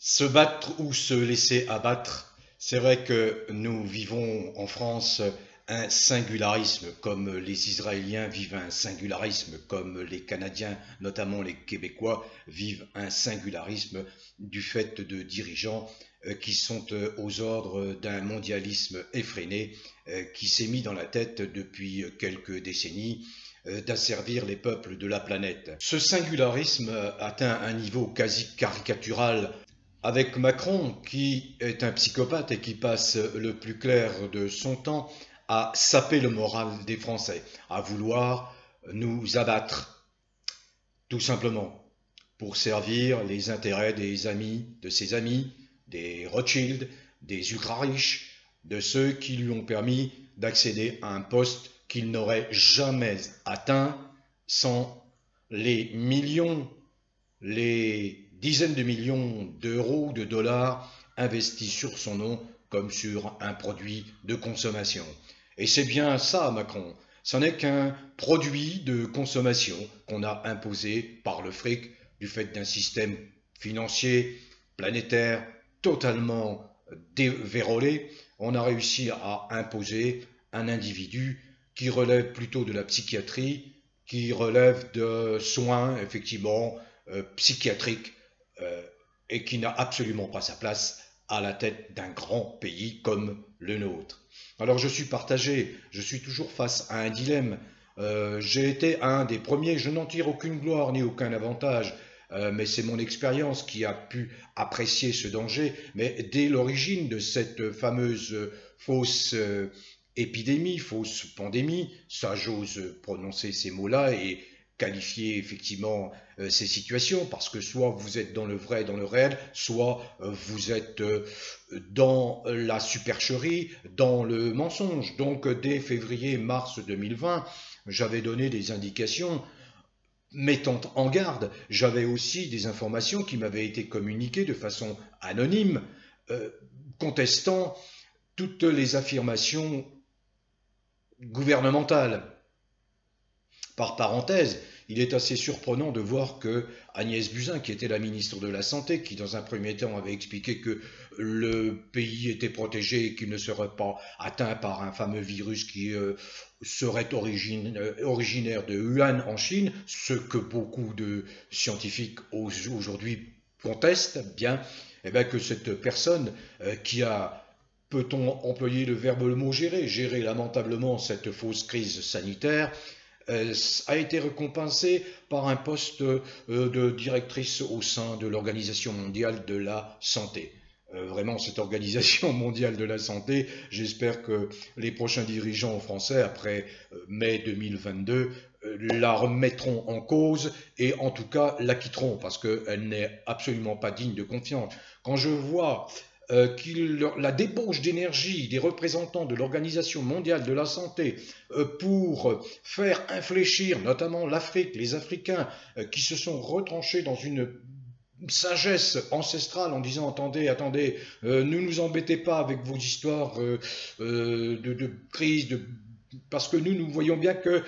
Se battre ou se laisser abattre, c'est vrai que nous vivons en France un singularisme, comme les Israéliens vivent un singularisme, comme les Canadiens, notamment les Québécois, vivent un singularisme du fait de dirigeants qui sont aux ordres d'un mondialisme effréné qui s'est mis dans la tête depuis quelques décennies d'asservir les peuples de la planète. Ce singularisme atteint un niveau quasi caricatural avec Macron, qui est un psychopathe et qui passe le plus clair de son temps à saper le moral des Français, à vouloir nous abattre, tout simplement, pour servir les intérêts des amis, de ses amis, des Rothschild, des ultra-riches, de ceux qui lui ont permis d'accéder à un poste qu'il n'aurait jamais atteint sans les millions, les dizaines de millions d'euros, de dollars investis sur son nom comme sur un produit de consommation. Et c'est bien ça, Macron. Ce n'est qu'un produit de consommation qu'on a imposé par le fric du fait d'un système financier planétaire totalement dévérolé. On a réussi à imposer un individu qui relève plutôt de la psychiatrie, qui relève de soins, effectivement, psychiatriques, et qui n'a absolument pas sa place à la tête d'un grand pays comme le nôtre. Alors je suis partagé, je suis toujours face à un dilemme. J'ai été un des premiers, je n'en tire aucune gloire ni aucun avantage, mais c'est mon expérience qui a pu apprécier ce danger. Mais dès l'origine de cette fameuse fausse épidémie, fausse pandémie, ça j'ose prononcer ces mots-là et qualifier effectivement ces situations, parce que soit vous êtes dans le vrai, dans le réel, soit vous êtes dans la supercherie, dans le mensonge. Donc dès février-mars 2020, j'avais donné des indications mettant en garde. J'avais aussi des informations qui m'avaient été communiquées de façon anonyme, euh, contestant toutes les affirmations gouvernementales. Par parenthèse, il est assez surprenant de voir que Agnès Buzyn, qui était la ministre de la Santé, qui dans un premier temps avait expliqué que le pays était protégé et qu'il ne serait pas atteint par un fameux virus qui serait originaire de Wuhan en Chine, ce que beaucoup de scientifiques aujourd'hui contestent, bien, eh bien que cette personne qui a, peut-on employer le verbe, le mot gérer, gérer lamentablement cette fausse crise sanitaire, a été récompensée par un poste de directrice au sein de l'Organisation mondiale de la santé. Vraiment, cette Organisation mondiale de la santé, j'espère que les prochains dirigeants français, après mai 2022, la remettront en cause et en tout cas la quitteront parce qu'elle n'est absolument pas digne de confiance. Quand je vois la débauche d'énergie des représentants de l'Organisation mondiale de la santé pour faire infléchir notamment l'Afrique, les Africains qui se sont retranchés dans une sagesse ancestrale en disant attendez, ne nous embêtez pas avec vos histoires de crise, parce que nous voyons bien que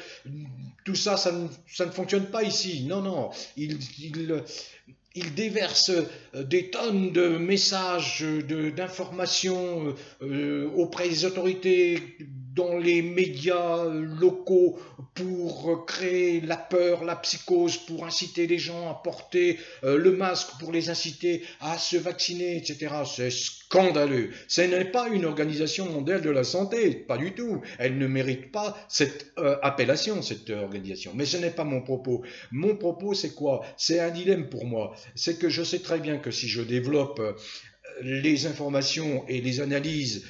tout ça, ça ne fonctionne pas ici. Non, non, il déverse des tonnes de messages, d'informations auprès des autorités, dans les médias locaux, pour créer la peur, la psychose, pour inciter les gens à porter le masque, pour les inciter à se vacciner, etc. C'est scandaleux. Ce n'est pas une organisation mondiale de la santé, pas du tout. Elle ne mérite pas cette appellation, cette organisation. Mais ce n'est pas mon propos. Mon propos, c'est quoi? C'est un dilemme pour moi. C'est que je sais très bien que si je développe les informations et les analyses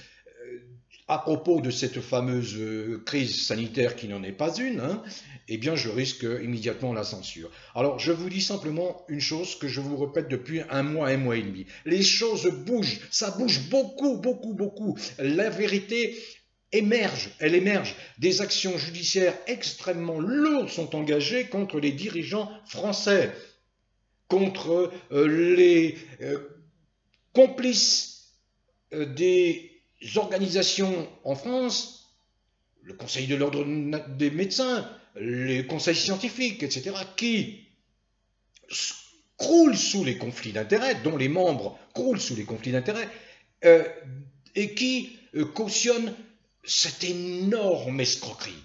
à propos de cette fameuse crise sanitaire qui n'en est pas une, hein, eh bien je risque immédiatement la censure. Alors je vous dis simplement une chose que je vous répète depuis un mois et demi. Les choses bougent, ça bouge beaucoup, beaucoup, beaucoup. La vérité émerge, elle émerge. Des actions judiciaires extrêmement lourdes sont engagées contre les dirigeants français, contre les complices des organisations en France, le Conseil de l'ordre des médecins, les conseils scientifiques, etc., qui croule sous les conflits d'intérêts, dont les membres croulent sous les conflits d'intérêts, et qui cautionne cette énorme escroquerie.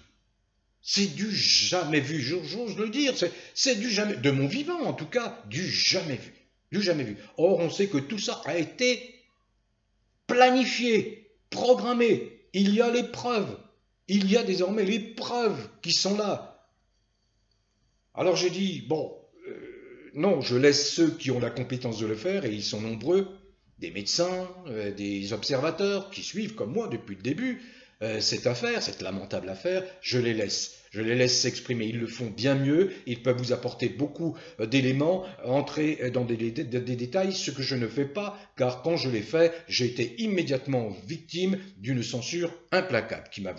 C'est du jamais vu, j'ose le dire, c'est du jamais, de mon vivant en tout cas, du jamais vu. Du jamais vu. Or, on sait que tout ça a été planifié, programmé. Il y a les preuves. Il y a désormais les preuves qui sont là. Alors j'ai dit, bon, non, je laisse ceux qui ont la compétence de le faire, et ils sont nombreux, des médecins, des observateurs qui suivent comme moi depuis le début cette affaire, cette lamentable affaire, je les laisse s'exprimer, ils le font bien mieux, ils peuvent vous apporter beaucoup d'éléments, entrer dans des détails, ce que je ne fais pas, car quand je l'ai fait, j'ai été immédiatement victime d'une censure implacable qui m'a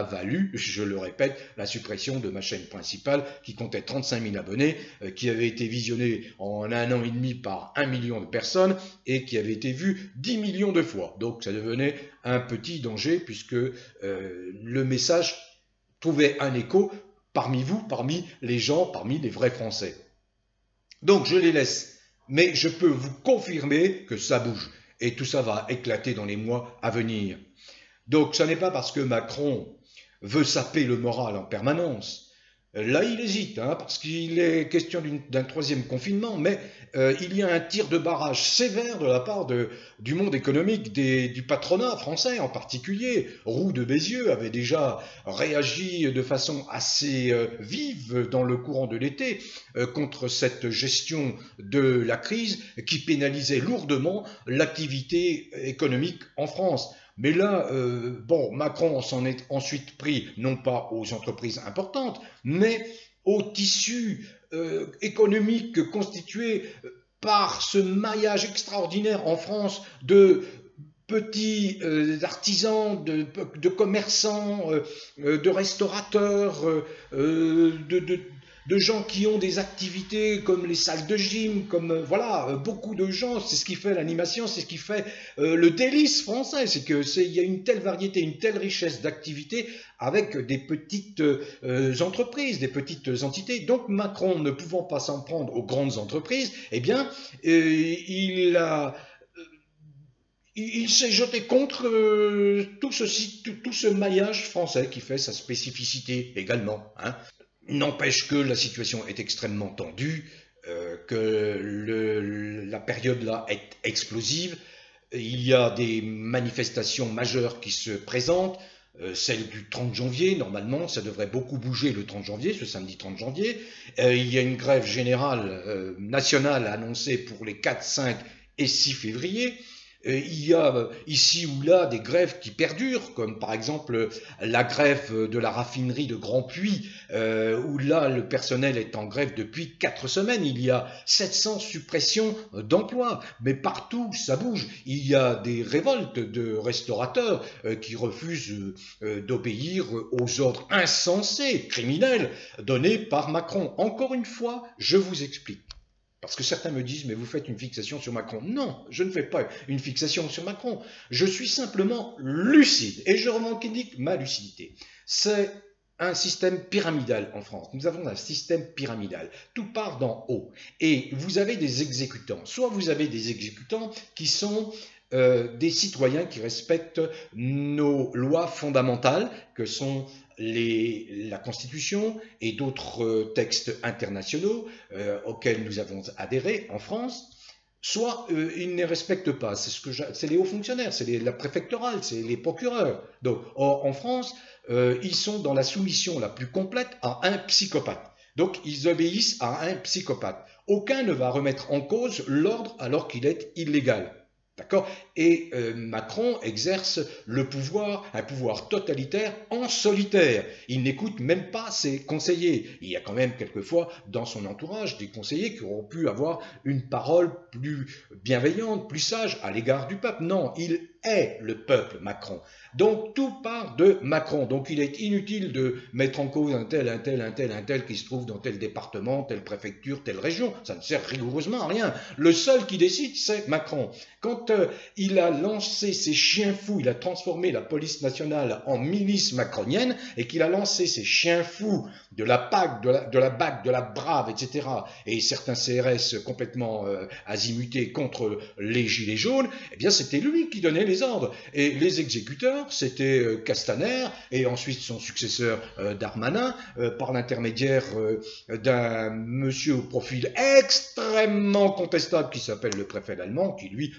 valu, je le répète, la suppression de ma chaîne principale qui comptait 35 000 abonnés, qui avait été visionnée en 1 an et demi par 1 million de personnes et qui avait été vue 10 millions de fois. Donc ça devenait un petit danger puisque le message trouvait un écho parmi vous, parmi les gens, parmi les vrais Français. Donc je les laisse, mais je peux vous confirmer que ça bouge et tout ça va éclater dans les mois à venir. Donc ce n'est pas parce que Macron veut saper le moral en permanence. Là, il hésite, parce qu'il est question d'un 3e confinement, mais il y a un tir de barrage sévère de la part du monde économique, du patronat français en particulier. Roux de Bézieux avait déjà réagi de façon assez vive dans le courant de l'été contre cette gestion de la crise qui pénalisait lourdement l'activité économique en France. Mais là, bon, Macron s'en est ensuite pris, non pas aux entreprises importantes, mais au tissu économique constitué par ce maillage extraordinaire en France de petits artisans, de commerçants, de restaurateurs, de gens qui ont des activités comme les salles de gym, comme voilà, beaucoup de gens, c'est ce qui fait l'animation, c'est ce qui fait le délice français, c'est qu'il y a une telle variété, une telle richesse d'activités avec des petites entreprises, des petites entités. Donc Macron, ne pouvant pas s'en prendre aux grandes entreprises, eh bien, il s'est jeté contre tout ce maillage français qui fait sa spécificité également. N'empêche que la situation est extrêmement tendue, que la période là est explosive. Il y a des manifestations majeures qui se présentent, celle du 30 janvier, normalement, ça devrait beaucoup bouger le 30 janvier, ce samedi 30 janvier. Il y a une grève générale nationale annoncée pour les 4, 5 et 6 février. Il y a ici ou là des grèves qui perdurent, comme par exemple la grève de la raffinerie de Grand Puy, où là le personnel est en grève depuis 4 semaines. Il y a 700 suppressions d'emplois, mais partout ça bouge. Il y a des révoltes de restaurateurs qui refusent d'obéir aux ordres insensés, criminels, donnés par Macron. Encore une fois, je vous explique. Parce que certains me disent, mais vous faites une fixation sur Macron. Non, je ne fais pas une fixation sur Macron. Je suis simplement lucide et je revendique ma lucidité. C'est un système pyramidal en France. Nous avons un système pyramidal. Tout part d'en haut. Et vous avez des exécutants. Soit vous avez des exécutants qui sont des citoyens qui respectent nos lois fondamentales, que sont la Constitution et d'autres textes internationaux auxquels nous avons adhéré en France, soit ils ne les respectent pas. C'est les hauts fonctionnaires, c'est la préfectorale, c'est les procureurs. Donc, en France, ils sont dans la soumission la plus complète à un psychopathe. Donc, ils obéissent à un psychopathe. Aucun ne va remettre en cause l'ordre alors qu'il est illégal. D'accord? Et Macron exerce le pouvoir, un pouvoir totalitaire en solitaire. Il n'écoute même pas ses conseillers. Il y a quand même quelquefois dans son entourage des conseillers qui auront pu avoir une parole plus bienveillante, plus sage à l'égard du peuple. Non, il est le peuple, Macron. Donc tout part de Macron. Donc il est inutile de mettre en cause un tel qui se trouve dans tel département, telle préfecture, telle région. Ça ne sert rigoureusement à rien. Le seul qui décide, c'est Macron. Quand quand il a lancé ses chiens fous, il a transformé la police nationale en milice macronienne, et qu'il a lancé ses chiens fous de la PAC, de la BAC, de la Brave, etc., et certains CRS complètement azimutés contre les gilets jaunes, eh bien c'était lui qui donnait les ordres. Et les exécuteurs, c'était Castaner, et ensuite son successeur Darmanin, par l'intermédiaire d'un monsieur au profil extrêmement contestable qui s'appelle le préfet allemand, qui lui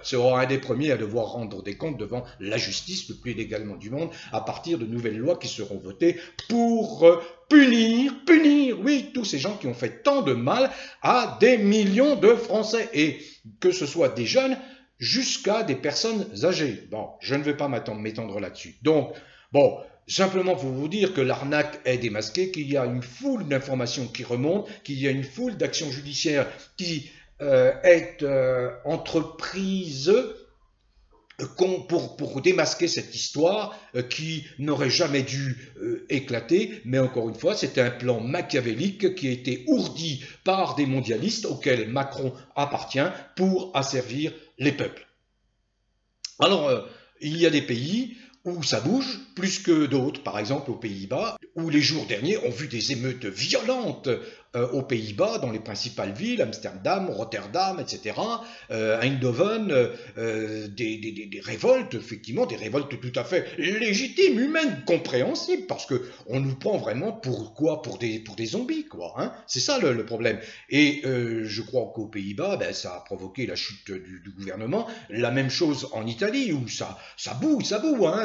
sera un des premiers à devoir rendre des comptes devant la justice le plus légalement du monde, à partir de nouvelles lois qui seront votées pour punir, oui, tous ces gens qui ont fait tant de mal à des millions de Français, et que ce soit des jeunes jusqu'à des personnes âgées. Bon, je ne vais pas m'étendre là-dessus. Donc, bon, simplement pour vous dire que l'arnaque est démasquée, qu'il y a une foule d'informations qui remontent, qu'il y a une foule d'actions judiciaires qui est entreprise pour démasquer cette histoire qui n'aurait jamais dû éclater, mais encore une fois, c'est un plan machiavélique qui a été ourdi par des mondialistes auxquels Macron appartient pour asservir les peuples. Alors, il y a des pays où ça bouge plus que d'autres, par exemple aux Pays-Bas, où les jours derniers ont vu des émeutes violentes aux Pays-Bas, dans les principales villes, Amsterdam, Rotterdam, etc., Eindhoven, des révoltes, effectivement, des révoltes tout à fait légitimes, humaines, compréhensibles, parce qu'on nous prend vraiment pour quoi? Pour des zombies, quoi. Hein, c'est ça le problème. Et je crois qu'aux Pays-Bas, ben, ça a provoqué la chute du gouvernement. La même chose en Italie, où ça boue, hein,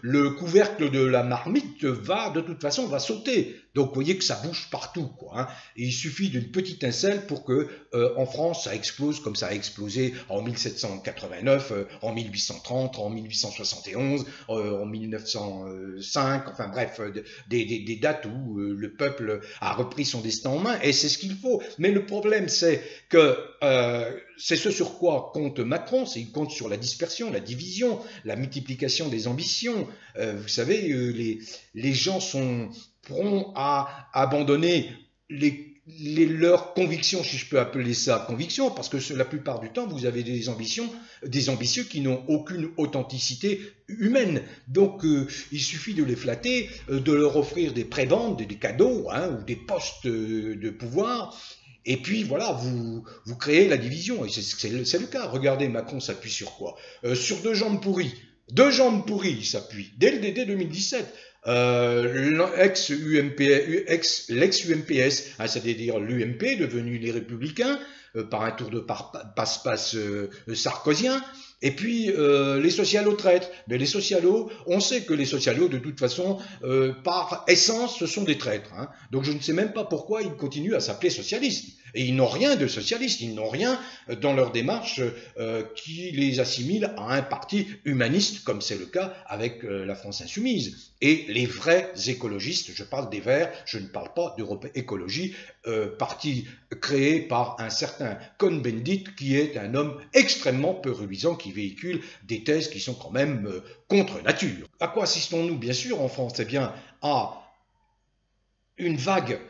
le couvercle de la marmite de toute façon, va sauter. Donc, vous voyez que ça bouge partout, quoi. Hein. Et il suffit d'une petite étincelle pour que, en France, ça explose comme ça a explosé en 1789, en 1830, en 1871, en 1905, enfin bref, des dates où le peuple a repris son destin en main, et c'est ce qu'il faut. Mais le problème, c'est que c'est ce sur quoi compte Macron, c'est qu'il compte sur la dispersion, la division, la multiplication des ambitions. Vous savez, les gens sont prompts à abandonner leurs convictions, si je peux appeler ça conviction, parce que la plupart du temps, vous avez des ambitieux qui n'ont aucune authenticité humaine. Donc, il suffit de les flatter, de leur offrir des prébendes, des cadeaux, hein, ou des postes de pouvoir. Et puis voilà, vous créez la division, et c'est le cas. Regardez, Macron s'appuie sur quoi? Sur deux jambes pourries. Deux jambes pourries, il s'appuie, dès 2017. L'ex-UMPS, hein, c'est-à-dire l'UMP, devenu les Républicains, par un tour de passe-passe sarkozien, et puis les socialos traîtres. Mais les socialos, on sait que les socialos, de toute façon, par essence, ce sont des traîtres. Hein. Donc je ne sais même pas pourquoi ils continuent à s'appeler socialistes. Et ils n'ont rien de socialiste, ils n'ont rien dans leur démarche qui les assimile à un parti humaniste, comme c'est le cas avec la France Insoumise. Et les vrais écologistes, je parle des Verts, je ne parle pas d'Europe Écologie, parti créé par un certain Cohn-Bendit, qui est un homme extrêmement peu reluisant, qui véhicule des thèses qui sont quand même contre nature. À quoi assistons-nous, bien sûr, en France? Eh bien, à une vague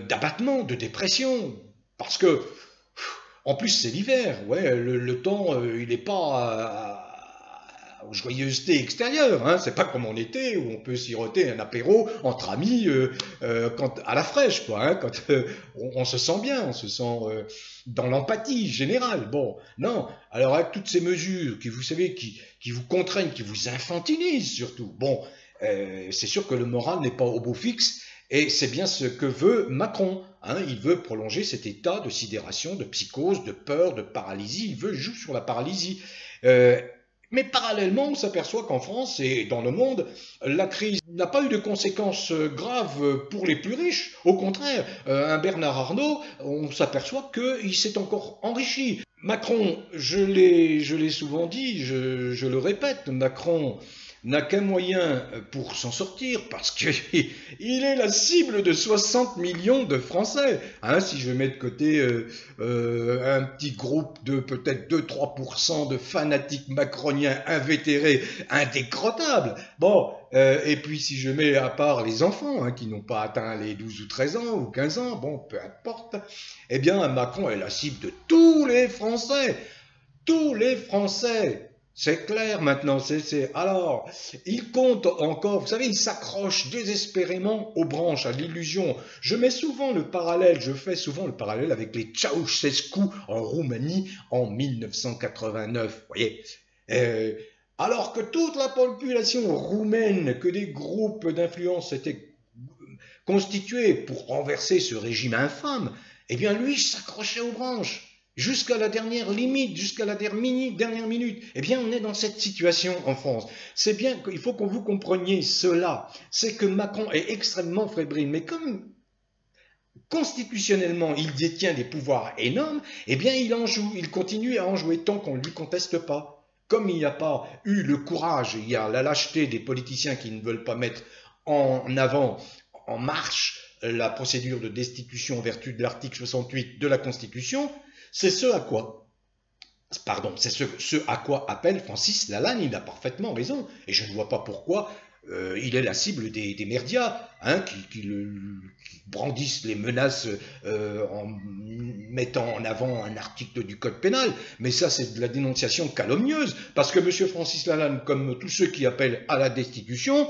d'abattement, de dépression, parce que, en plus, c'est l'hiver, ouais, le temps, il n'est pas aux joyeusetés extérieures, hein, c'est pas comme en été où on peut siroter un apéro entre amis à la fraîche, quoi, hein, quand on se sent bien, on se sent dans l'empathie générale. Bon, non, alors avec toutes ces mesures qui, vous savez, qui vous contraignent, qui vous infantilisent surtout, bon, c'est sûr que le moral n'est pas au beau fixe. Et c'est bien ce que veut Macron. Hein, il veut prolonger cet état de sidération, de psychose, de peur, de paralysie. Il veut jouer sur la paralysie. Mais parallèlement, on s'aperçoit qu'en France et dans le monde, la crise n'a pas eu de conséquences graves pour les plus riches. Au contraire, un Bernard Arnault, on s'aperçoit qu'il s'est encore enrichi. Macron, je l'ai souvent dit, je le répète, Macron n'a qu'un moyen pour s'en sortir, parce qu'il est la cible de 60 millions de Français. Hein, si je mets de côté un petit groupe de peut-être 2-3% de fanatiques macroniens invétérés, indécrottables. Bon, et puis si je mets à part les enfants, hein, qui n'ont pas atteint les 12 ou 13 ans ou 15 ans, bon, peu importe, eh bien Macron est la cible de tous les Français. tous les Français. C'est clair maintenant. Alors, il compte encore, vous savez, il s'accroche désespérément aux branches, à l'illusion. Je fais souvent le parallèle avec les Ceausescu en Roumanie en 1989. Vous voyez, alors que toute la population roumaine, que des groupes d'influence étaient constitués pour renverser ce régime infâme, eh bien lui s'accrochait aux branches. Jusqu'à la dernière limite, jusqu'à la dernière minute. Eh bien, on est dans cette situation en France. C'est bien qu'il faut que vous compreniez cela. C'est que Macron est extrêmement fébrile. Mais comme constitutionnellement, il détient des pouvoirs énormes, eh bien, il en joue. Il continue à en jouer tant qu'on ne lui conteste pas. Comme il n'y a pas eu le courage, il y a la lâcheté des politiciens qui ne veulent pas mettre en avant, en marche, la procédure de destitution en vertu de l'article 68 de la Constitution, c'est ce à quoi appelle Francis Lalanne. Il a parfaitement raison. Et je ne vois pas pourquoi il est la cible des médias qui brandissent les menaces en mettant en avant un article du Code pénal. Mais ça, c'est de la dénonciation calomnieuse. Parce que M. Francis Lalanne, comme tous ceux qui appellent à la destitution,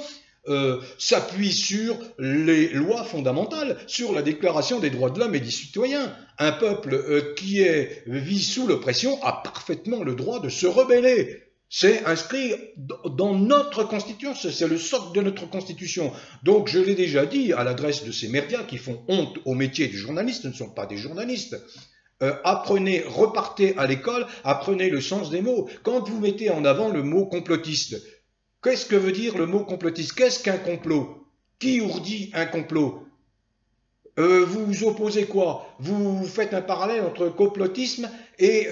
s'appuie sur les lois fondamentales, sur la Déclaration des droits de l'homme et des citoyens. Un peuple qui vit sous l'oppression a parfaitement le droit de se rebeller. C'est inscrit dans notre Constitution, c'est le socle de notre Constitution. Donc je l'ai déjà dit à l'adresse de ces médias qui font honte au métier de journaliste, ce ne sont pas des journalistes. Apprenez, repartez à l'école, apprenez le sens des mots. Quand vous mettez en avant le mot complotiste, qu'est-ce que veut dire le mot complotiste? Qu'est-ce qu'un complot? Qui ourdit un complot? Vous opposez quoi? Vous faites un parallèle entre complotisme et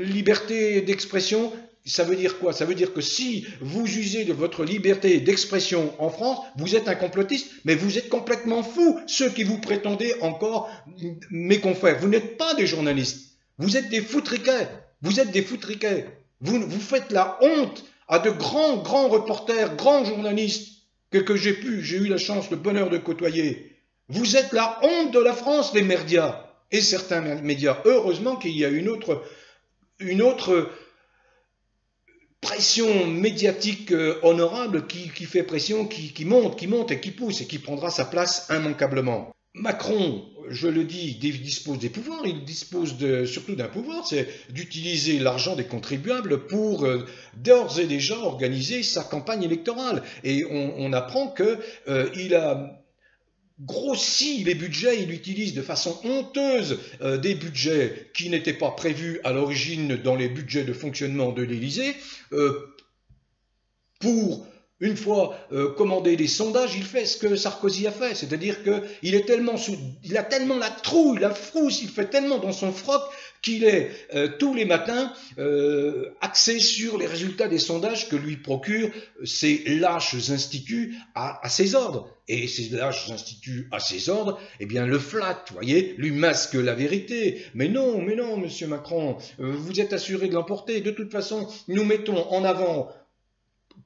liberté d'expression. Ça veut dire quoi? Ça veut dire que si vous usez de votre liberté d'expression en France, vous êtes un complotiste, mais vous êtes complètement fou, ceux qui vous prétendez encore mes confrères. Vous n'êtes pas des journalistes, vous êtes des foutriquets. Vous êtes des foutriquets. Vous faites la honte à de grands reporters, grands journalistes que j'ai eu la chance, le bonheur de côtoyer. Vous êtes la honte de la France, les médias, et certains médias. Heureusement qu'il y a une autre pression médiatique honorable qui fait pression, qui monte et qui pousse et qui prendra sa place immanquablement. Macron, je le dis, dispose des pouvoirs, il dispose surtout d'un pouvoir, c'est d'utiliser l'argent des contribuables pour d'ores et déjà organiser sa campagne électorale. Et on apprend qu'il a grossi les budgets, il utilise de façon honteuse des budgets qui n'étaient pas prévus à l'origine dans les budgets de fonctionnement de l'Élysée pour une fois commander des sondages. Il fait ce que Sarkozy a fait, c'est-à-dire qu'il a tellement la trouille, la frousse, il fait tellement dans son froc qu'il est tous les matins axé sur les résultats des sondages que lui procurent ces lâches instituts à ses ordres. Et ces lâches instituts à ses ordres, eh bien le flattent, voyez, lui masque la vérité. Mais non, monsieur Macron, vous êtes assuré de l'emporter. De toute façon, nous mettons en avant,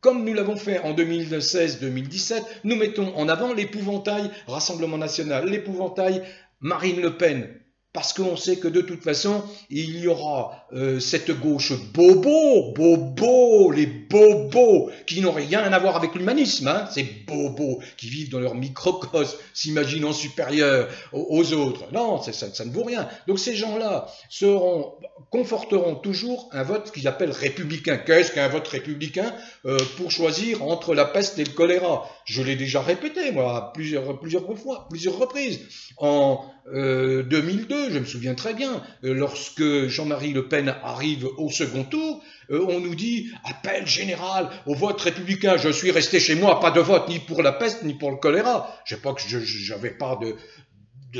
comme nous l'avons fait en 2016-2017, nous mettons en avant l'épouvantail Rassemblement National, l'épouvantail Marine Le Pen. Parce qu'on sait que de toute façon, il y aura cette gauche les bobos, qui n'ont rien à voir avec l'humanisme, ces bobos qui vivent dans leur microcosme, s'imaginant supérieurs aux autres. Non, ça ne vaut rien. Donc ces gens-là conforteront toujours un vote qu'ils appellent républicain. Qu'est-ce qu'un vote républicain pour choisir entre la peste et le choléra? Je l'ai déjà répété, moi, à plusieurs reprises. En 2002, je me souviens très bien, lorsque Jean-Marie Le Pen arrive au second tour, on nous dit « appel général au vote républicain ». Je suis resté chez moi, pas de vote ni pour la peste ni pour le choléra. Je sais pas que j'avais pas de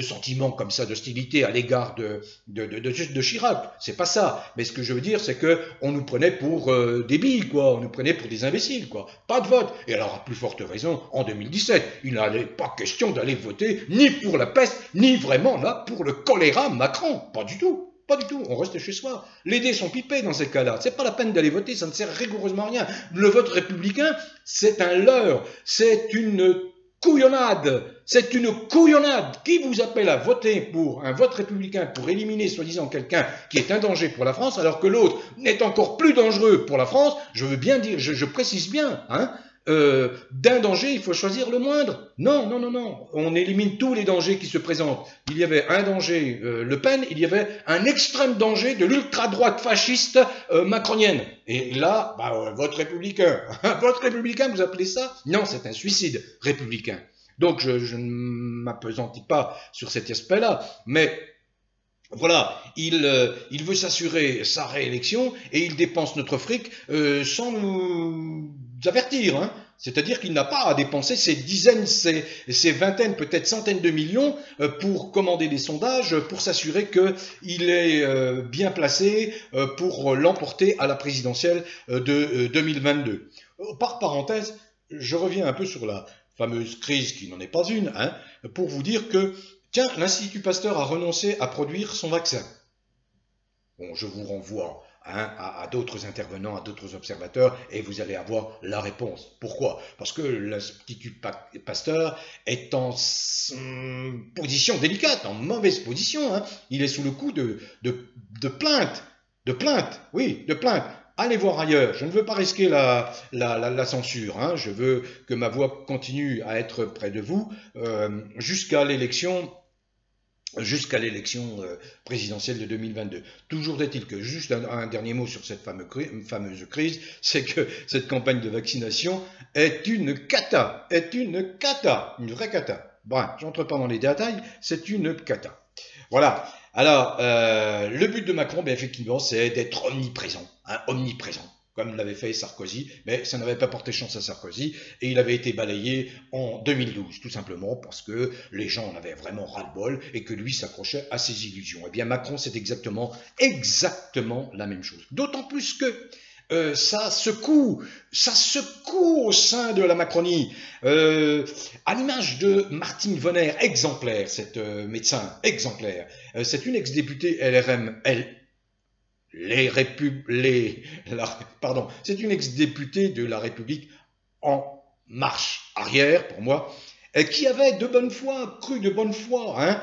sentiments comme ça, d'hostilité à l'égard de Chirac. C'est pas ça. Mais ce que je veux dire, c'est que on nous prenait pour des billes, quoi. On nous prenait pour des imbéciles, quoi. Pas de vote. Et alors, à plus forte raison, en 2017, il n'allait pas question d'aller voter ni pour la peste, ni vraiment là pour le choléra Macron. Pas du tout. Pas du tout, on reste chez soi. Les dés sont pipés dans ces cas-là. C'est pas la peine d'aller voter, ça ne sert rigoureusement à rien. Le vote républicain, c'est un leurre, c'est une couillonnade. C'est une couillonnade. Qui vous appelle à voter pour un vote républicain pour éliminer soi-disant quelqu'un qui est un danger pour la France, alors que l'autre n'est encore plus dangereux pour la France? Je veux bien dire, je précise bien, hein. D'un danger, il faut choisir le moindre. Non, non, non, non. On élimine tous les dangers qui se présentent. Il y avait un danger Le Pen, il y avait un extrême danger de l'ultra-droite fasciste macronienne. Et là, vote républicain. Vote républicain, vous appelez ça? Non, c'est un suicide républicain. Donc je ne m'appesantis pas sur cet aspect-là, mais voilà, il veut s'assurer sa réélection et il dépense notre fric sans nous avertir, hein. C'est-à-dire qu'il n'a pas à dépenser ces dizaines, ces vingtaines, peut-être centaines de millions pour commander des sondages, pour s'assurer qu'il est bien placé pour l'emporter à la présidentielle de 2022. Par parenthèse, je reviens un peu sur la fameuse crise qui n'en est pas une, hein, pour vous dire que tiens, l'Institut Pasteur a renoncé à produire son vaccin. Bon, je vous renvoie à d'autres intervenants, à d'autres observateurs, et vous allez avoir la réponse. Pourquoi? Parce que l'Institut Pasteur est en position délicate, en mauvaise position, hein. Il est sous le coup de plaintes. De plaintes, oui, de plaintes. Allez voir ailleurs, je ne veux pas risquer la censure, hein. Je veux que ma voix continue à être près de vous jusqu'à l'élection présidentielle de 2022. Toujours est-il que, juste un dernier mot sur cette fameuse crise, c'est que cette campagne de vaccination est une cata, une vraie cata. Bon, j'entre pas dans les détails, c'est une cata. Voilà. Alors, le but de Macron, bien effectivement, c'est d'être omniprésent, hein, omniprésent, comme l'avait fait Sarkozy, mais ça n'avait pas porté chance à Sarkozy, et il avait été balayé en 2012, tout simplement parce que les gens en avaient vraiment ras-le-bol, et que lui s'accrochait à ses illusions. Eh bien, Macron, c'est exactement la même chose. D'autant plus que ça secoue au sein de la Macronie, à l'image de Martine Vonner, exemplaire, cette médecin exemplaire. C'est une ex-députée LRM, c'est une ex-députée de la République en marche arrière, pour moi, qui avait cru de bonne foi, hein,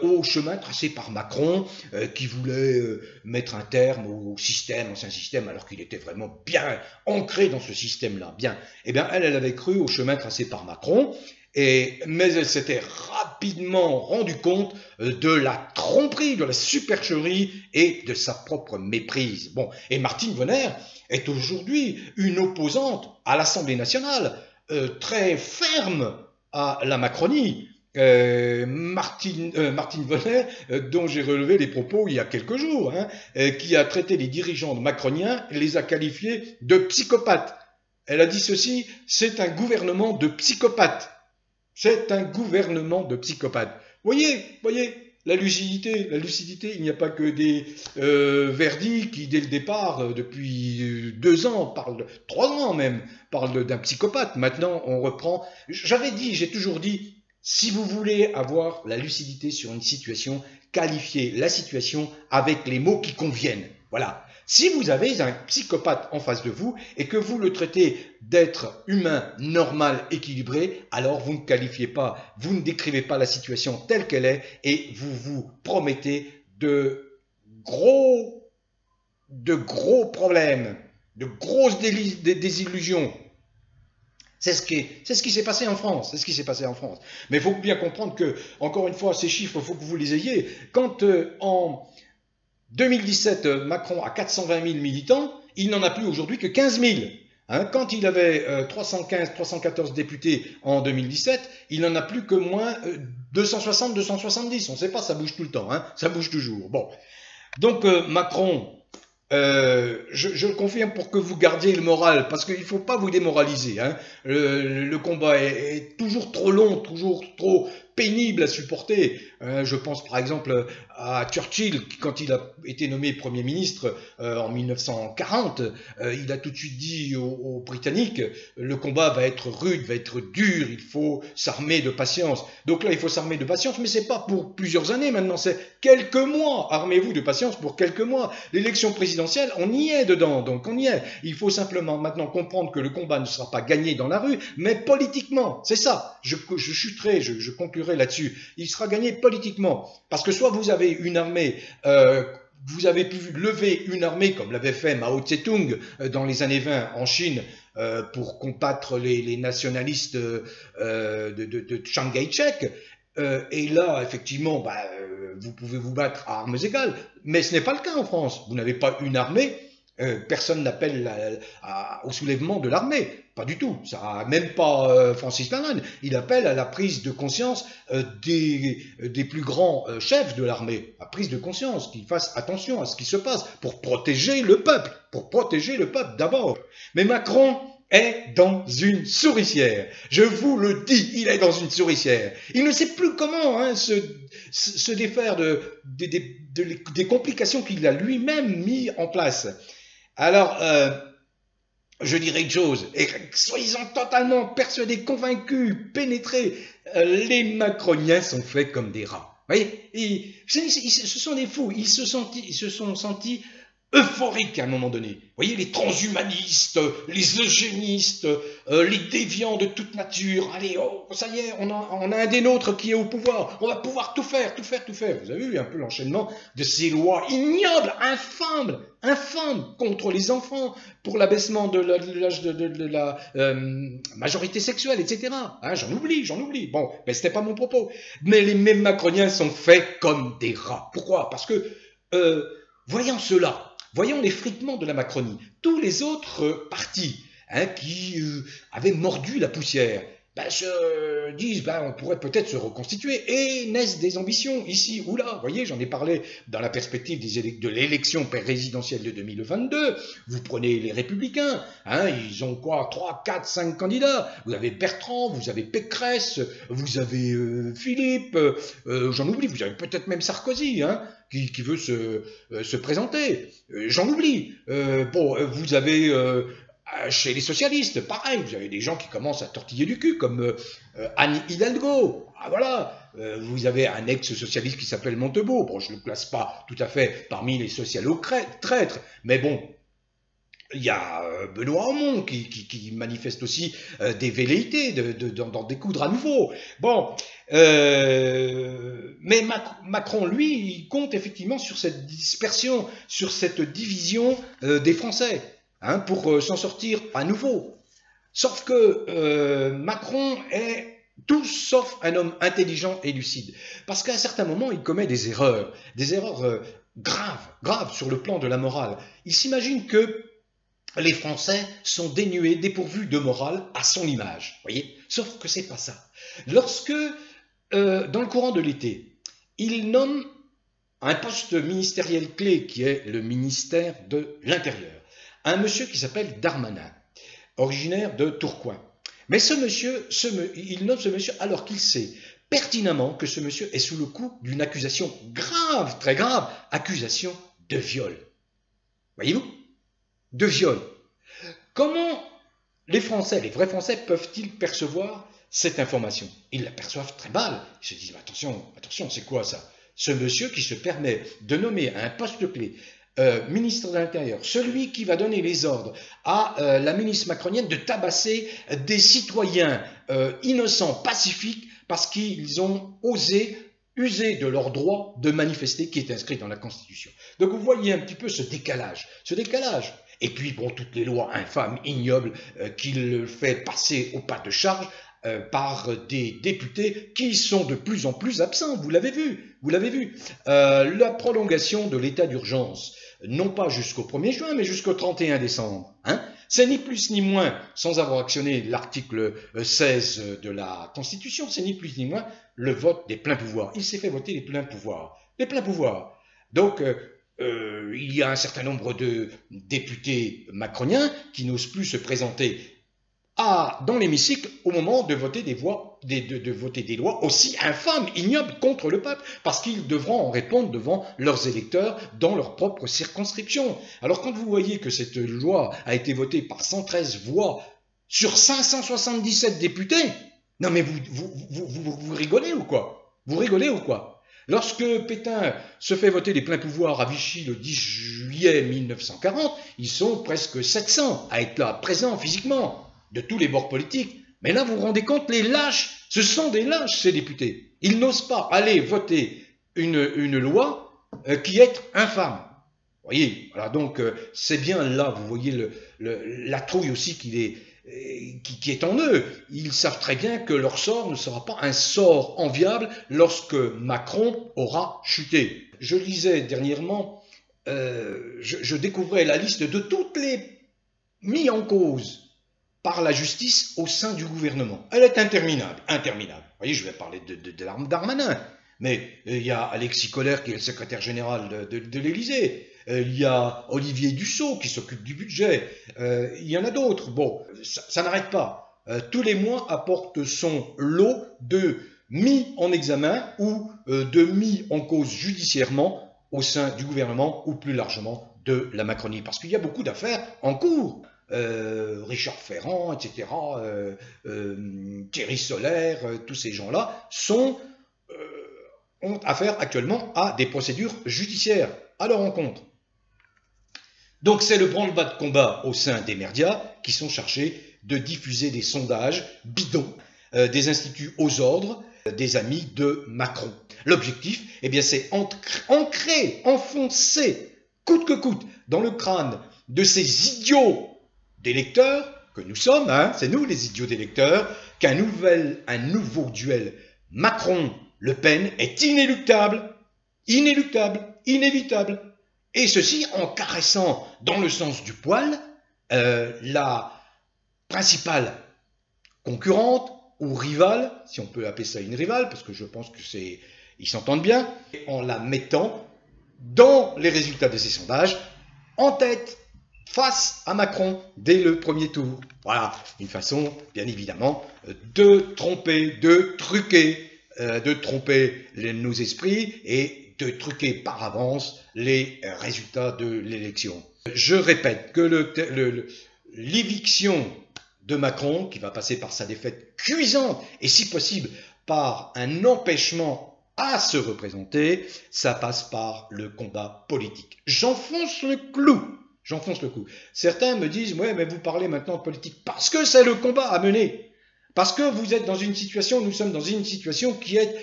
au chemin tracé par Macron, qui voulait mettre un terme au ancien système, alors qu'il était vraiment bien ancré dans ce système-là. Bien, eh bien, elle avait cru au chemin tracé par Macron, mais elle s'était rapidement rendue compte de la tromperie, de la supercherie et de sa propre méprise. Bon, et Martine Vonner est aujourd'hui une opposante à l'Assemblée nationale, très ferme à la Macronie. Martine Vonner, dont j'ai relevé les propos il y a quelques jours, hein, qui a traité les dirigeants macroniens et les a qualifiés de psychopathes. Elle a dit ceci: c'est un gouvernement de psychopathes. C'est un gouvernement de psychopathes. Voyez, la lucidité, il n'y a pas que des Verdi qui, dès le départ, depuis 2 ans, 3 ans même, parlent d'un psychopathe. Maintenant, on reprend. J'ai toujours dit, si vous voulez avoir la lucidité sur une situation, qualifiez la situation avec les mots qui conviennent. Voilà. Si vous avez un psychopathe en face de vous et que vous le traitez d'être humain, normal, équilibré, alors vous ne décrivez pas la situation telle qu'elle est et vous vous promettez de gros problèmes, de grosses désillusions. C'est ce qui s'est passé en France. Mais il faut bien comprendre que, encore une fois, ces chiffres, il faut que vous les ayez. Quand en 2017, Macron a 420 000 militants, il n'en a plus aujourd'hui que 15 000. Hein, quand il avait 314 députés en 2017, il n'en a plus que moins 260, 270. On ne sait pas, ça bouge tout le temps, hein, ça bouge toujours. Bon, donc Macron, je le confirme pour que vous gardiez le moral, parce qu'il ne faut pas vous démoraliser. Hein. Le combat est toujours trop long, toujours trop pénibles à supporter. Je pense par exemple à Churchill, quand il a été nommé Premier ministre en 1940, il a tout de suite dit aux Britanniques, le combat va être rude, va être dur, il faut s'armer de patience. Donc là, il faut s'armer de patience, mais c'est pas pour plusieurs années maintenant, c'est quelques mois. Armez-vous de patience pour quelques mois. L'élection présidentielle, on y est dedans, donc on y est. Il faut simplement maintenant comprendre que le combat ne sera pas gagné dans la rue, mais politiquement. C'est ça. Je chuterai, je conclurai là-dessus. Il sera gagné politiquement. Parce que soit vous avez une armée, vous avez pu lever une armée comme l'avait fait Mao Tse-tung dans les années 20 en Chine pour combattre les nationalistes de Chiang Kai-shek. Et là, effectivement, vous pouvez vous battre à armes égales, mais ce n'est pas le cas en France. Vous n'avez pas une armée, personne n'appelle au soulèvement de l'armée, pas du tout. Ça, même pas Francis Lalanne. Il appelle à la prise de conscience des plus grands chefs de l'armée, à prise de conscience, qu'ils fassent attention à ce qui se passe pour protéger le peuple d'abord. Mais Macron est dans une souricière. Je vous le dis, il est dans une souricière. Il ne sait plus comment se défaire des complications qu'il a lui-même mis en place. Alors, je dirais une chose, et soyez-en totalement persuadés, convaincus, pénétrés, les macroniens sont faits comme des rats. Vous voyez, ce sont des fous, ils se sont sentis euphoriques à un moment donné. Vous voyez, les transhumanistes, les eugénistes, les déviants de toute nature. Allez, oh, ça y est, on a un des nôtres qui est au pouvoir. On va pouvoir tout faire. Vous avez vu un peu l'enchaînement de ces lois ignobles, infâmes contre les enfants, pour l'abaissement de l'âge de la majorité sexuelle, etc. Hein, j'en oublie. Bon, mais c'était pas mon propos. Mais les mêmes macroniens sont faits comme des rats. Pourquoi? Parce que, voyant cela, voyons l'effritement de la Macronie. Tous les autres partis qui avaient mordu la poussière se disent on pourrait peut-être se reconstituer et naissent des ambitions ici ou là. Vous voyez, j'en ai parlé dans la perspective de l'élection présidentielle de 2022. Vous prenez les Républicains, ils ont quoi, 3, 4, 5 candidats. Vous avez Bertrand, vous avez Pécresse, vous avez Philippe, j'en oublie, vous avez peut-être même Sarkozy, qui veut se présenter. J'en oublie. Vous avez chez les socialistes, pareil, vous avez des gens qui commencent à tortiller du cul, comme Anne Hidalgo. Voilà. Vous avez un ex-socialiste qui s'appelle Montebourg. Bon, je ne le classe pas tout à fait parmi les socialo-traîtres, mais bon, il y a Benoît Hamon qui manifeste aussi des velléités d'en découdre à nouveau. Bon, mais Macron, lui, il compte effectivement sur cette dispersion, sur cette division des Français, pour s'en sortir à nouveau. Sauf que Macron est tout sauf un homme intelligent et lucide. Parce qu'à un certain moment, il commet des erreurs graves sur le plan de la morale. Il s'imagine que les Français sont dépourvus de morale à son image. Voyez, sauf que c'est pas ça. Lorsque, dans le courant de l'été, il nomme un poste ministériel clé qui est le ministère de l'Intérieur, un monsieur qui s'appelle Darmanin, originaire de Tourcoing. Mais il nomme ce monsieur alors qu'il sait pertinemment que ce monsieur est sous le coup d'une accusation grave, très grave, accusation de viol. Voyez-vous? De viol. Comment les Français, les vrais Français, peuvent-ils percevoir cette information? Ils la perçoivent très mal. Ils se disent, attention, c'est quoi ça? Ce monsieur qui se permet de nommer à un poste clé ministre de l'Intérieur, celui qui va donner les ordres à la milice macronienne de tabasser des citoyens innocents, pacifiques, parce qu'ils ont osé user de leur droit de manifester qui est inscrit dans la Constitution. Donc vous voyez un petit peu ce décalage. Et puis, toutes les lois infâmes, ignobles, qu'il fait passer au pas de charge par des députés qui sont de plus en plus absents. Vous l'avez vu. La prolongation de l'état d'urgence, non pas jusqu'au 1er juin, mais jusqu'au 31 décembre. C'est ni plus ni moins, sans avoir actionné l'article 16 de la Constitution, c'est ni plus ni moins le vote des pleins pouvoirs. Il s'est fait voter les pleins pouvoirs. Donc, il y a un certain nombre de députés macroniens qui n'osent plus se présenter dans l'hémicycle au moment de voter de voter des lois aussi infâmes, ignobles contre le peuple, parce qu'ils devront en répondre devant leurs électeurs dans leur propre circonscription. Alors quand vous voyez que cette loi a été votée par 113 voix sur 577 députés, non mais vous rigolez ou quoi? Vous rigolez ou quoi? Lorsque Pétain se fait voter les pleins pouvoirs à Vichy le 10 juillet 1940, ils sont presque 700 à être là, présents physiquement, de tous les bords politiques. Mais là, vous vous rendez compte, les lâches, ce sont des lâches, ces députés. Ils n'osent pas aller voter une loi qui est infâme. Vous voyez, voilà, donc c'est bien là, vous voyez la trouille aussi qui est en eux. Ils savent très bien que leur sort ne sera pas un sort enviable lorsque Macron aura chuté. Je lisais dernièrement, je découvrais la liste de toutes les mis en cause par la justice au sein du gouvernement. Elle est interminable, interminable. Vous voyez, je vais parler de Darmanin, mais il y a Alexis Kohler qui est le secrétaire général de l'Élysée, il y a Olivier Dussopt qui s'occupe du budget, il y en a d'autres. Bon, ça n'arrête pas. Tous les mois apporte son lot de mis en examen ou de mis en cause judiciairement au sein du gouvernement ou plus largement de la Macronie. Parce qu'il y a beaucoup d'affaires en cours. Richard Ferrand, etc., Thierry Solaire, tous ces gens-là ont affaire actuellement à des procédures judiciaires à leur encontre. Donc c'est le branle-bas de combat au sein des médias qui sont chargés de diffuser des sondages bidons des instituts aux ordres des amis de Macron. L'objectif, eh bien, c'est ancrer, enfoncer, coûte que coûte, dans le crâne de ces idiots d'électeurs que nous sommes, hein, c'est nous les idiots d'électeurs, qu'un nouveau duel Macron-Le Pen est inéluctable, inévitable. Et ceci en caressant dans le sens du poil la principale concurrente ou rivale, si on peut appeler ça une rivale, parce que je pense que ils s'entendent bien, en la mettant dans les résultats de ces sondages en tête, face à Macron dès le premier tour. Voilà, une façon, bien évidemment, de tromper, de truquer, nos esprits et de truquer par avance les résultats de l'élection. Je répète que l'éviction de Macron, qui va passer par sa défaite cuisante et si possible par un empêchement à se représenter, ça passe par le combat politique. J'enfonce le clou. Certains me disent, ouais, mais vous parlez maintenant de politique parce que c'est le combat à mener. Parce que vous êtes dans une situation, nous sommes dans une situation qui est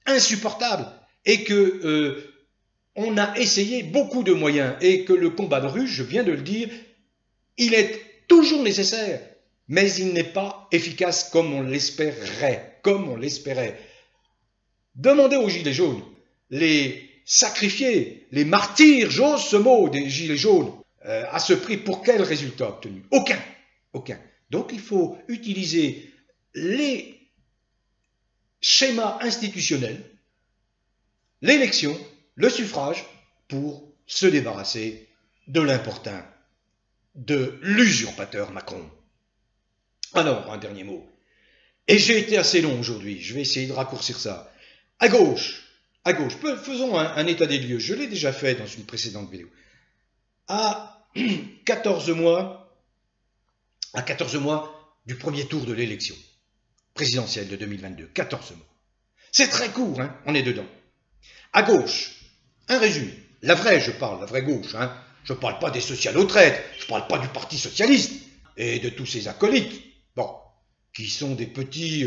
insupportable et que on a essayé beaucoup de moyens et que le combat de rue, je viens de le dire, il est toujours nécessaire, mais il n'est pas efficace comme on l'espérait, Demandez aux Gilets jaunes, les sacrifiés, les martyrs, j'ose ce mot, des Gilets jaunes, à ce prix, pour quel résultat obtenu? Aucun. Donc il faut utiliser les schémas institutionnels, l'élection, le suffrage, pour se débarrasser de l'importun, de l'usurpateur Macron. Alors, un dernier mot. Et j'ai été assez long aujourd'hui, je vais essayer de raccourcir ça. À gauche, faisons un état des lieux, je l'ai déjà fait dans une précédente vidéo. À 14 mois du premier tour de l'élection présidentielle de 2022, 14 mois. C'est très court, hein, on est dedans. À gauche, un résumé. La vraie gauche, hein. Je ne parle pas des socialo-traites, je ne parle pas du Parti socialiste et de tous ses acolytes, bon, qui sont des petits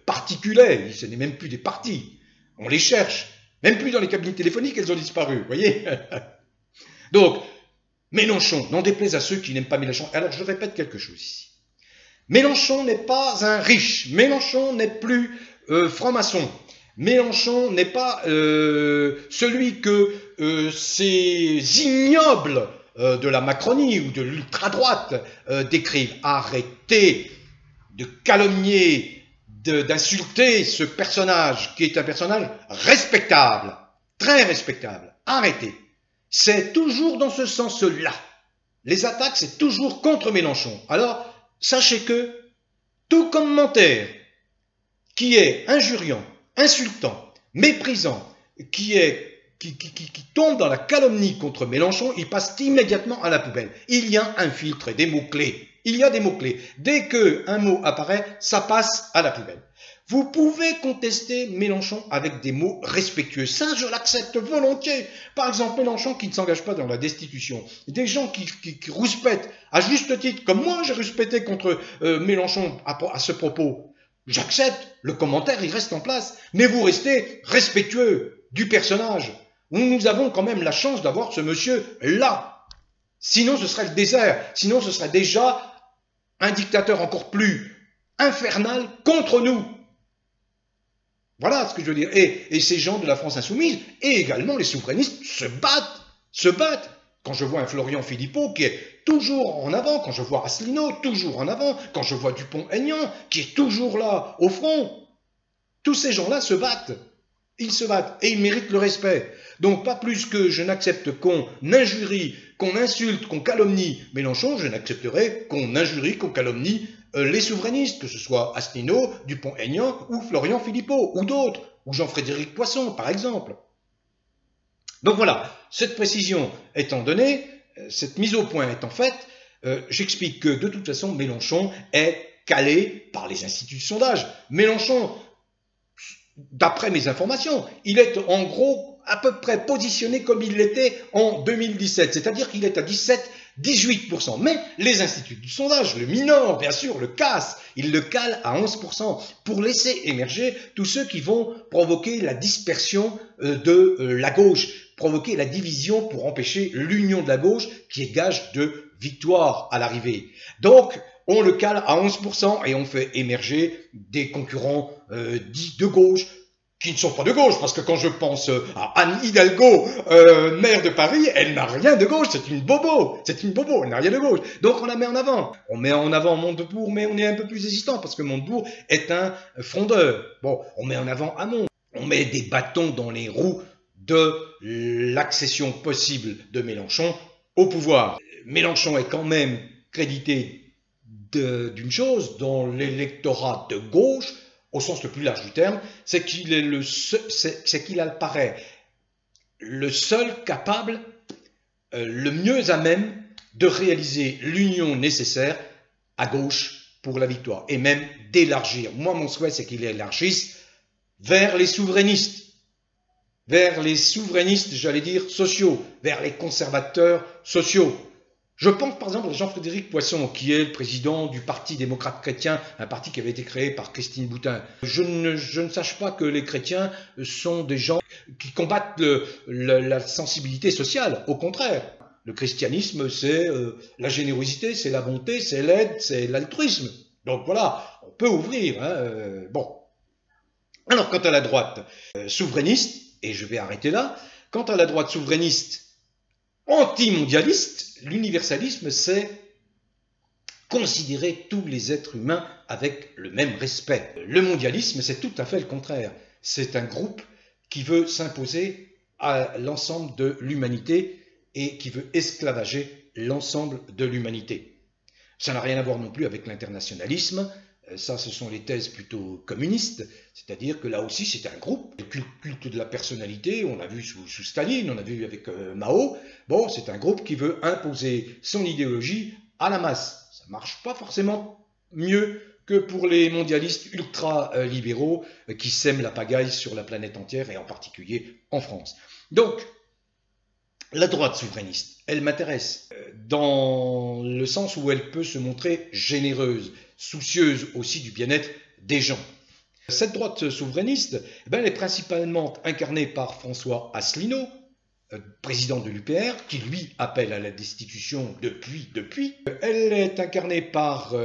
particuliers, ce n'est même plus des partis. On les cherche, même plus dans les cabines téléphoniques, elles ont disparu, vous voyez. Donc, Mélenchon, n'en déplaise à ceux qui n'aiment pas Mélenchon. Alors, je répète quelque chose ici. Mélenchon n'est pas un riche. Mélenchon n'est plus franc-maçon. Mélenchon n'est pas celui que ces ignobles de la Macronie ou de l'ultra-droite décrivent. Arrêtez de calomnier, d'insulter ce personnage qui est un personnage respectable, très respectable. Arrêtez. C'est toujours dans ce sens-là. Les attaques, c'est toujours contre Mélenchon. Alors, sachez que Tout commentaire qui est injuriant, insultant, méprisant, qui tombe dans la calomnie contre Mélenchon, il passe immédiatement à la poubelle. Il y a un filtre, des mots-clés. Il y a des mots-clés. Dès qu'un mot apparaît, ça passe à la poubelle. Vous pouvez contester Mélenchon avec des mots respectueux. Ça, je l'accepte volontiers. Par exemple, Mélenchon qui ne s'engage pas dans la destitution. Des gens qui rouspètent, à juste titre, comme moi j'ai rouspété contre Mélenchon à ce propos. J'accepte, le commentaire, il reste en place. Mais vous restez respectueux du personnage. Nous avons quand même la chance d'avoir ce monsieur-là. Sinon, ce serait le désert. Sinon, ce serait déjà un dictateur encore plus infernal contre nous. Voilà ce que je veux dire. Et ces gens de la France insoumise, et également les souverainistes, se battent. Quand je vois un Florian Philippot qui est toujours en avant, quand je vois Asselineau toujours en avant, quand je vois Dupont-Aignan qui est toujours là, au front, tous ces gens-là se battent. Ils se battent et ils méritent le respect. Donc pas plus que je n'accepte qu'on injurie, qu'on insulte, qu'on calomnie Mélenchon, je n'accepterai qu'on injurie, qu'on calomnie les souverainistes, que ce soit Asselineau, Dupont-Aignan ou Florian Philippot, ou d'autres, ou Jean-Frédéric Poisson, par exemple. Donc voilà, cette précision étant donnée, cette mise au point étant faite, j'explique que de toute façon, Mélenchon est calé par les instituts de sondage. Mélenchon, d'après mes informations, il est en gros à peu près positionné comme il l'était en 2017, c'est-à-dire qu'il est à 17-18%. Mais les instituts de sondage le minorent, bien sûr, le cassent, ils le calent à 11% pour laisser émerger tous ceux qui vont provoquer la dispersion de la gauche, provoquer la division pour empêcher l'union de la gauche qui est gage de victoire à l'arrivée. Donc, on le cale à 11% et on fait émerger des concurrents dits de gauche, qui ne sont pas de gauche, parce que quand je pense à Anne Hidalgo, maire de Paris, elle n'a rien de gauche, c'est une bobo, elle n'a rien de gauche. Donc on la met en avant. On met en avant Montebourg, mais on est un peu plus hésitant, parce que Montebourg est un frondeur. Bon, on met en avant Hamon, on met des bâtons dans les roues de l'accession possible de Mélenchon au pouvoir. Mélenchon est quand même crédité d'une chose dans l'électorat de gauche, au sens le plus large du terme, c'est qu'il apparaît le seul capable, le mieux à même de réaliser l'union nécessaire à gauche pour la victoire, et même d'élargir. Moi, mon souhait, c'est qu'il élargisse vers les souverainistes, j'allais dire, sociaux, vers les conservateurs sociaux. Je pense par exemple à Jean-Frédéric Poisson, qui est le président du Parti démocrate chrétien, un parti qui avait été créé par Christine Boutin. Je ne sache pas que les chrétiens sont des gens qui combattent la sensibilité sociale. Au contraire, le christianisme, c'est la générosité, c'est la bonté, c'est l'aide, c'est l'altruisme. Donc voilà, on peut ouvrir. Bon. Alors, quant à la droite souverainiste, et je vais arrêter là, quant à la droite souverainiste anti-mondialiste, l'universalisme, c'est considérer tous les êtres humains avec le même respect. Le mondialisme, c'est tout à fait le contraire. C'est un groupe qui veut s'imposer à l'ensemble de l'humanité et qui veut esclavager l'ensemble de l'humanité. Ça n'a rien à voir non plus avec l'internationalisme. Ça, ce sont les thèses plutôt communistes, c'est-à-dire que là aussi, c'est un groupe, le culte de la personnalité, on l'a vu sous Staline, on l'a vu avec Mao, bon, c'est un groupe qui veut imposer son idéologie à la masse. Ça ne marche pas forcément mieux que pour les mondialistes ultra-libéraux qui sèment la pagaille sur la planète entière et en particulier en France. Donc, la droite souverainiste, elle m'intéresse dans le sens où elle peut se montrer généreuse, soucieuse aussi du bien-être des gens. Cette droite souverainiste, elle est principalement incarnée par François Asselineau, président de l'UPR, qui lui appelle à la destitution depuis. Elle est incarnée par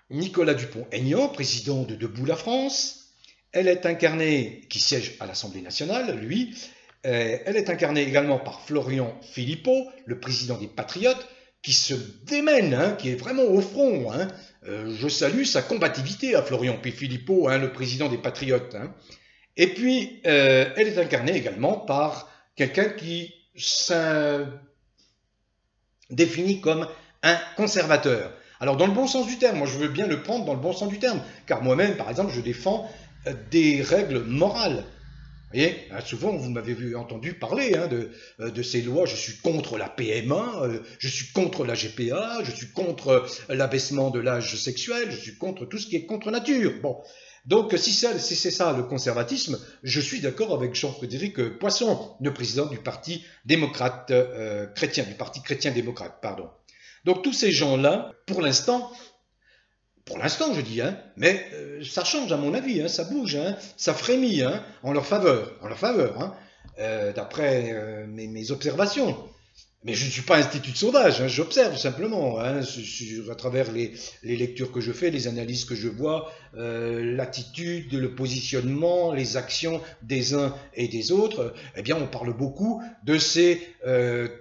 Nicolas Dupont-Aignan, président de Debout la France. Elle est incarnée, qui siège à l'Assemblée nationale, lui. Elle est incarnée également par Florian Philippot, le président des Patriotes, qui se démène, qui est vraiment au front. Je salue sa combativité à Florian Philippot, le président des Patriotes. Et puis, elle est incarnée également par quelqu'un qui se définit comme un conservateur. Alors dans le bon sens du terme, moi je veux bien le prendre dans le bon sens du terme, car moi-même, par exemple, je défends des règles morales. Vous voyez, souvent vous m'avez entendu parler de ces lois. Je suis contre la PMA, je suis contre la GPA, je suis contre l'abaissement de l'âge sexuel, je suis contre tout ce qui est contre nature. Bon, donc si c'est ça le conservatisme, je suis d'accord avec Jean-Frédéric Poisson, le président du Parti démocrate chrétien, du Parti chrétien-démocrate, pardon. Donc tous ces gens-là, pour l'instant je dis, mais ça change à mon avis, ça bouge, ça frémit en leur faveur, d'après mes observations. Mais je ne suis pas institut de sondage, j'observe simplement, à travers les lectures que je fais, les analyses que je vois, l'attitude, le positionnement, les actions des uns et des autres. Eh bien, on parle beaucoup de ces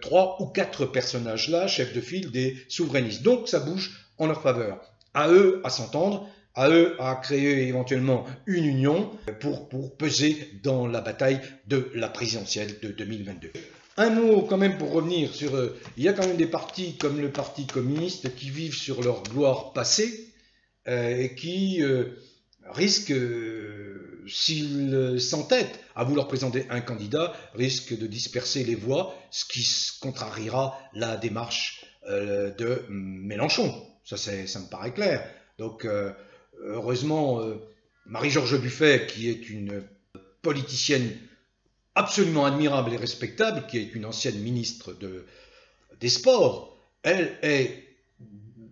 3 ou 4 personnages-là, chefs de file des souverainistes. Donc, ça bouge en leur faveur. À eux à s'entendre, à eux à créer éventuellement une union pour peser dans la bataille de la présidentielle de 2022. Un mot quand même pour revenir sur... il y a quand même des partis comme le Parti communiste qui vivent sur leur gloire passée et qui risquent, s'ils s'entêtent à vouloir présenter un candidat, risquent de disperser les voix, ce qui contrariera la démarche de Mélenchon. Ça me paraît clair. Donc, heureusement, Marie-George Buffet, qui est une politicienne absolument admirable et respectable, qui est une ancienne ministre des Sports, elle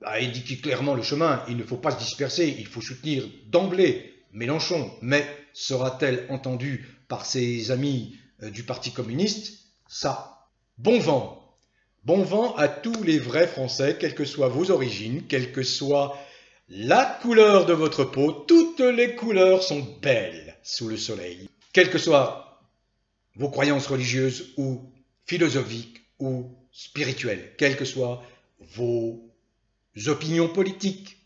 a indiqué clairement le chemin. Il ne faut pas se disperser, il faut soutenir d'emblée Mélenchon. Mais sera-t-elle entendue par ses amis du Parti communiste? Ça, bon vent. Bon vent à tous les vrais Français, quelles que soient vos origines, quelle que soit la couleur de votre peau. Toutes les couleurs sont belles sous le soleil. Quelles que soient vos croyances religieuses ou philosophiques ou spirituelles, quelles que soient vos opinions politiques.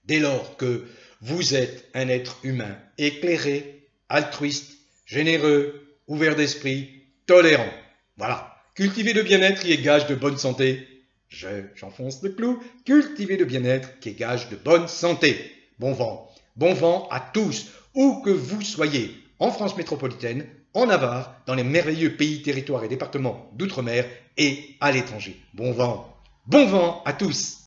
Dès lors que vous êtes un être humain éclairé, altruiste, généreux, ouvert d'esprit, tolérant. Voilà. Cultiver le bien-être qui est gage de bonne santé. J'enfonce le clou. Cultiver le bien-être qui est gage de bonne santé. Bon vent. Bon vent à tous, où que vous soyez, en France métropolitaine, en Navarre, dans les merveilleux pays, territoires et départements d'outre-mer et à l'étranger. Bon vent. Bon vent à tous.